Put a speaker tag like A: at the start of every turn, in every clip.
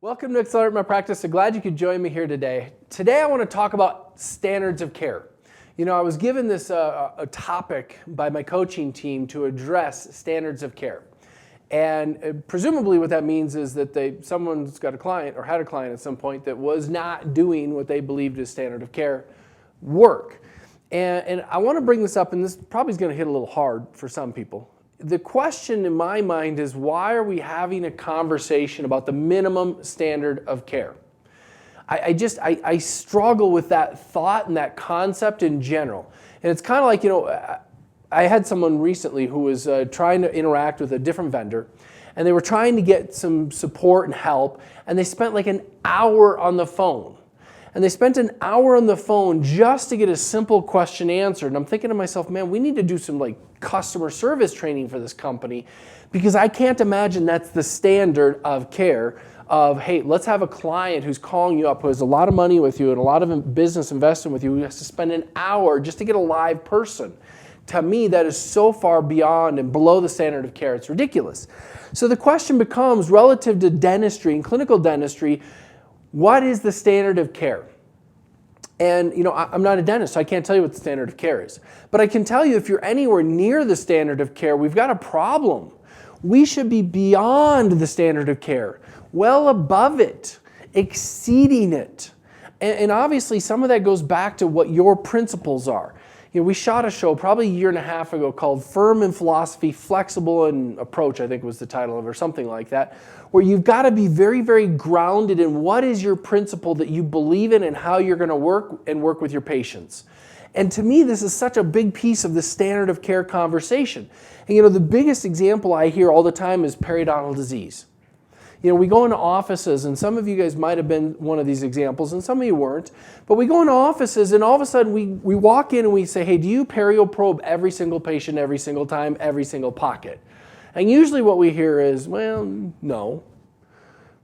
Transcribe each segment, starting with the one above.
A: Welcome to Accelerate My Practice. So glad you could join me here today. Today I want to talk about standards of care. You know, I was given this a topic by my coaching team to address standards of care. And presumably what that means is that someone's got a client or had a client at some point that was not doing what they believed is standard of care work. And I want to bring this up, and this probably is going to hit a little hard for some people. The question in my mind is, why are we having a conversation about the minimum standard of care? I struggle with that thought and that concept in general. And it's kind of like, I had someone recently who was trying to interact with a different vendor, and they were trying to get some support and help, and they spent like an hour on the phone. And they spent an hour on the phone just to get a simple question answered. And I'm thinking to myself, man, we need to do some customer service training for this company, because I can't imagine that's the standard of care of, hey, let's have a client who's calling you up, who has a lot of money with you and a lot of business investing with you, who has to spend an hour just to get a live person. To me, that is so far beyond and below the standard of care, it's ridiculous. So the question becomes, relative to dentistry and clinical dentistry, what is the standard of care? And I'm not a dentist, so I can't tell you what the standard of care is. But I can tell you, if you're anywhere near the standard of care, we've got a problem. We should be beyond the standard of care, well above it, exceeding it. And obviously some of that goes back to what your principles are. We shot a show probably a year and a half ago called Firm in Philosophy, Flexible in Approach, I think was the title of it, or something like that, where you've got to be very, very grounded in what is your principle that you believe in and how you're going to work with your patients. And to me, this is such a big piece of the standard of care conversation. And the biggest example I hear all the time is periodontal disease. We go into offices, and some of you guys might have been one of these examples, and some of you weren't, but we go into offices, and all of a sudden we walk in and we say, hey, do you perio probe every single patient, every single time, every single pocket? And usually what we hear is, well, no.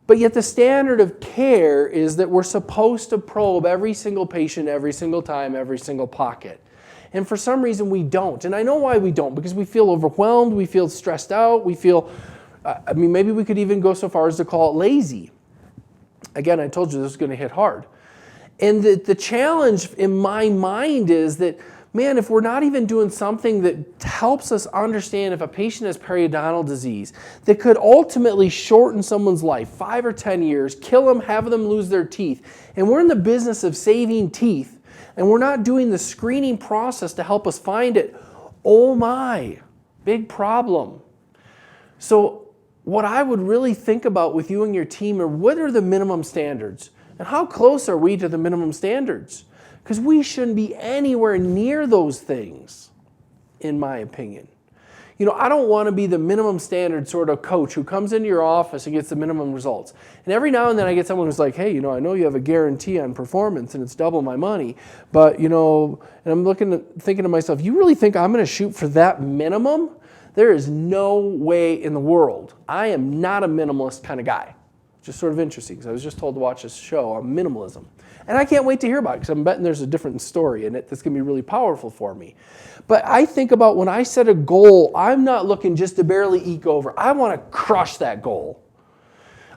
A: But yet the standard of care is that we're supposed to probe every single patient, every single time, every single pocket. And for some reason we don't. And I know why we don't, because we feel overwhelmed, we feel stressed out, we feel... maybe we could even go so far as to call it lazy. Again, I told you this is going to hit hard. And the challenge in my mind is that, man, if we're not even doing something that helps us understand if a patient has periodontal disease that could ultimately shorten someone's life, 5 or 10 years, kill them, have them lose their teeth, and we're in the business of saving teeth, and we're not doing the screening process to help us find it, oh my, big problem. So what I would really think about with you and your team are, what are the minimum standards? And how close are we to the minimum standards? Because we shouldn't be anywhere near those things, in my opinion. I don't want to be the minimum standard sort of coach who comes into your office and gets the minimum results. And every now and then I get someone who's like, hey, I know you have a guarantee on performance and it's double my money, but, and I'm thinking to myself, you really think I'm going to shoot for that minimum? There is no way in the world. I am not a minimalist kind of guy. Just sort of interesting, because I was just told to watch this show on minimalism. And I can't wait to hear about it, because I'm betting there's a different story in it that's going to be really powerful for me. But I think about when I set a goal, I'm not looking just to barely eke over. I want to crush that goal.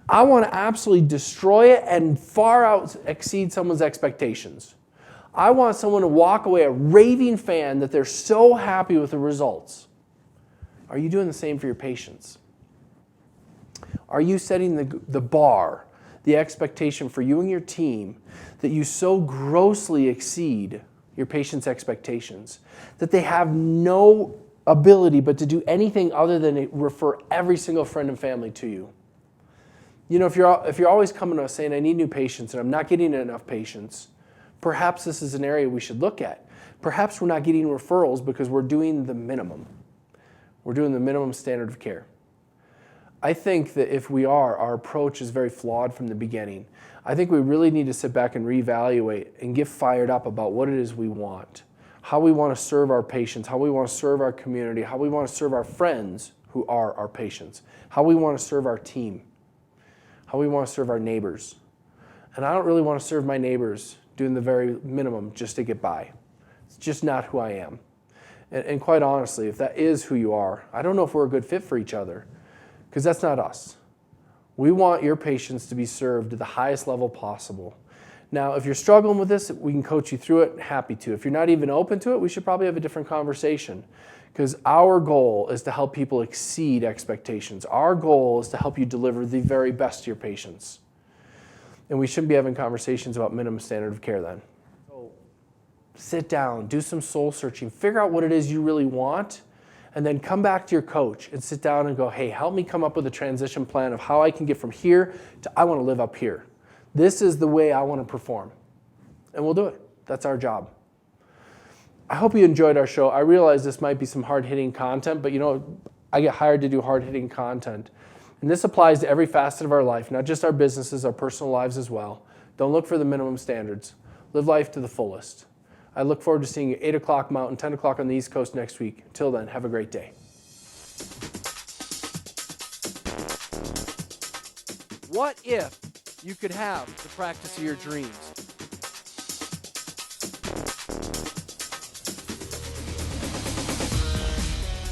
A: I want to absolutely destroy it and far exceed someone's expectations. I want someone to walk away a raving fan that they're so happy with the results. Are you doing the same for your patients? Are you setting the bar, the expectation for you and your team that you so grossly exceed your patients' expectations that they have no ability but to do anything other than refer every single friend and family to you? If you're always coming to us saying, I need new patients and I'm not getting enough patients, perhaps this is an area we should look at. Perhaps we're not getting referrals because we're doing the minimum. We're doing the minimum standard of care. I think that if we are, our approach is very flawed from the beginning. I think we really need to sit back and reevaluate and get fired up about what it is we want, how we want to serve our patients, how we want to serve our community, how we want to serve our friends who are our patients, how we want to serve our team, how we want to serve our neighbors. And I don't really want to serve my neighbors doing the very minimum just to get by. It's just not who I am. And quite honestly, if that is who you are, I don't know if we're a good fit for each other, because that's not us. We want your patients to be served to the highest level possible. Now, if you're struggling with this, we can coach you through it, happy to. If you're not even open to it, we should probably have a different conversation, because our goal is to help people exceed expectations. Our goal is to help you deliver the very best to your patients. And we shouldn't be having conversations about minimum standard of care then. So sit down, do some soul searching, figure out what it is you really want, and then come back to your coach and sit down and go, hey, help me come up with a transition plan of how I can get from here to I want to live up here. This is the way I want to perform. And we'll do it. That's our job. I hope you enjoyed our show. I realize this might be some hard-hitting content, but you know, I get hired to do hard-hitting content. And this applies to every facet of our life, not just our businesses, our personal lives as well. Don't look for the minimum standards. Live life to the fullest. I look forward to seeing you 8 o'clock Mountain, 10 o'clock on the East Coast next week. Until then, have a great day. What if you could have the practice of your dreams?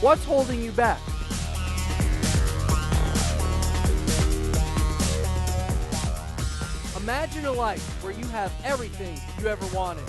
A: What's holding you back? Imagine a life where you have everything you ever wanted.